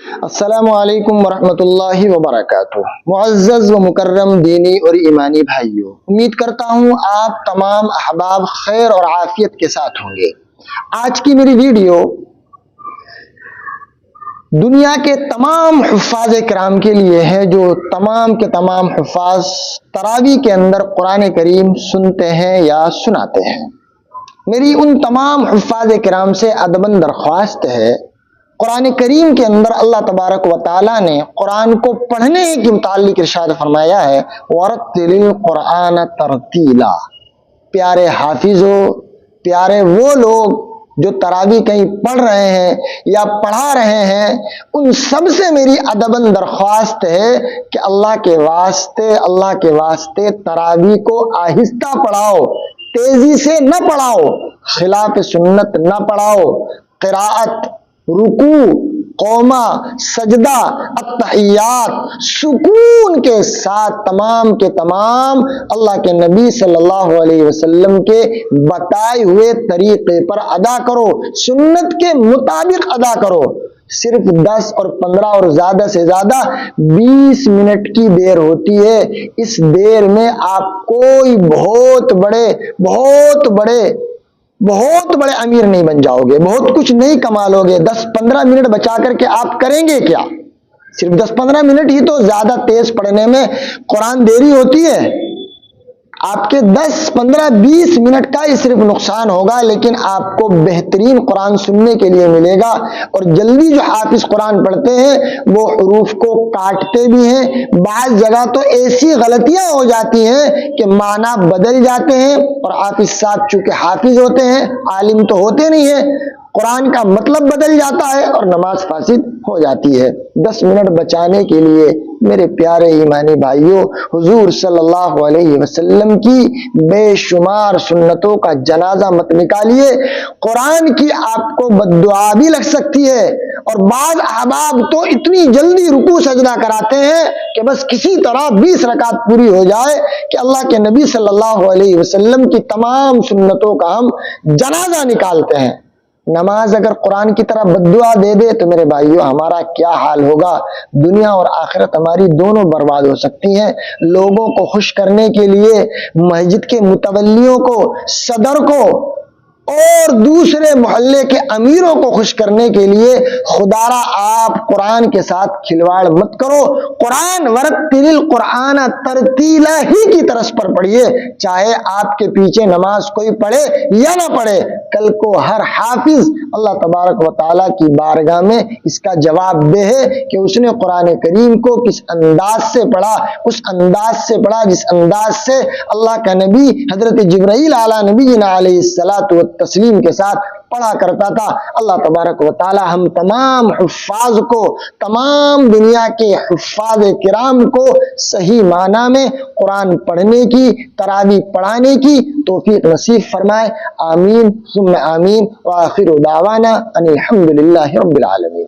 السلام علیکم ورحمۃ اللہ وبرکاتہ۔ معزز و مکرم دینی اور ایمانی بھائیوں، امید کرتا ہوں آپ تمام احباب خیر اور عافیت کے ساتھ ہوں گے۔ آج کی میری ویڈیو دنیا کے تمام حفاظ کرام کے لیے ہے، جو تمام کے تمام حفاظ تراویح کے اندر قرآن کریم سنتے ہیں یا سناتے ہیں۔ میری ان تمام حفاظ کرام سے ادباً درخواست ہے، قرآن کریم کے اندر اللہ تبارک و تعالیٰ نے قرآن کو پڑھنے کے متعلق ارشاد فرمایا ہے، وَرَتِّلِ الْقُرْآنَ تَرْتِيلًا۔ پیارے حافظوں، پیارے وہ لوگ جو تراویح کہیں پڑھ رہے ہیں یا پڑھا رہے ہیں، ان سب سے میری ادباً درخواست ہے کہ اللہ کے واسطے تراویح کو آہستہ پڑھاؤ، تیزی سے نہ پڑھاؤ، خلاف سنت نہ پڑھاؤ۔ قراءت، رکوع، قوما، سجدہ، التحیات سکون کے ساتھ تمام کے تمام اللہ کے نبی صلی اللہ علیہ وسلم کے بتائے ہوئے طریقے پر ادا کرو، سنت کے مطابق ادا کرو۔ صرف 10 اور 15 اور زیادہ سے زیادہ 20 منٹ کی دیر ہوتی ہے۔ اس دیر میں آپ کوئی بہت بڑے امیر نہیں بن جاؤ گے، بہت کچھ نہیں کما لو گے۔ 10-15 منٹ بچا کر کے آپ کریں گے کیا؟ صرف 10-15 منٹ ہی تو زیادہ تیز پڑھنے میں قرآن دیری ہوتی ہے۔ آپ کے 10-15-20 منٹ کا ہی صرف نقصان ہوگا، لیکن آپ کو بہترین قرآن سننے کے لیے ملے گا۔ اور جلدی جو حافظ قرآن پڑھتے ہیں وہ حروف کو کاٹتے بھی ہیں، بعض جگہ تو ایسی غلطیاں ہو جاتی ہیں کہ معنی بدل جاتے ہیں، اور حافظ صاحب چونکہ حافظ ہوتے ہیں، عالم تو ہوتے نہیں ہیں، قرآن کا مطلب بدل جاتا ہے اور نماز فاسد ہو جاتی ہے۔ 10 منٹ بچانے کے لیے میرے پیارے ایمانی بھائیوں، حضور صلی اللہ علیہ وسلم کی بے شمار سنتوں کا جنازہ مت نکالیے۔ قرآن کی آپ کو بددعا بھی لگ سکتی ہے، اور بعض احباب تو اتنی جلدی رکوع سجدہ کراتے ہیں کہ بس کسی طرح 20 رکعت پوری ہو جائے کہ اللہ کے نبی صلی اللہ علیہ وسلم کی تمام سنتوں کا ہم جنازہ نکالتے ہیں۔ نماز اگر قرآن کی طرح بددعا دے دے تو میرے بھائیوں ہمارا کیا حال ہوگا؟ دنیا اور آخرت ہماری دونوں برباد ہو سکتی ہیں۔ لوگوں کو خوش کرنے کے لیے مسجد کے متولیوں کو، صدر کو اور دوسرے محلے کے امیروں کو خوش کرنے کے لیے خدارا آپ قرآن کے ساتھ کھلواڑ مت کرو۔ قرآن ورتل القرآن ترتیلا ہی کی طرز پر پڑھیے، چاہے آپ کے پیچھے نماز کوئی پڑھے یا نہ پڑھے۔ کل کو ہر حافظ اللہ تبارک و تعالیٰ کی بارگاہ میں اس کا جواب دے کہ اس نے قرآن کریم کو کس انداز سے پڑھا، اس انداز سے پڑھا جس انداز سے اللہ کا نبی حضرت جبرائیل علیہ نبینا علیہ الصلاۃ والتسلیم کے ساتھ پڑھا کرتا تھا۔ اللہ تبارک و تعالی ہم تمام حفاظ کو، تمام دنیا کے حفاظ کرام کو صحیح معنی میں قرآن پڑھنے کی، تراویح پڑھانے کی توفیق نصیب فرمائے۔ آمین ثم آمین، وآخر دعوانا ان الحمد للہ رب العالمین۔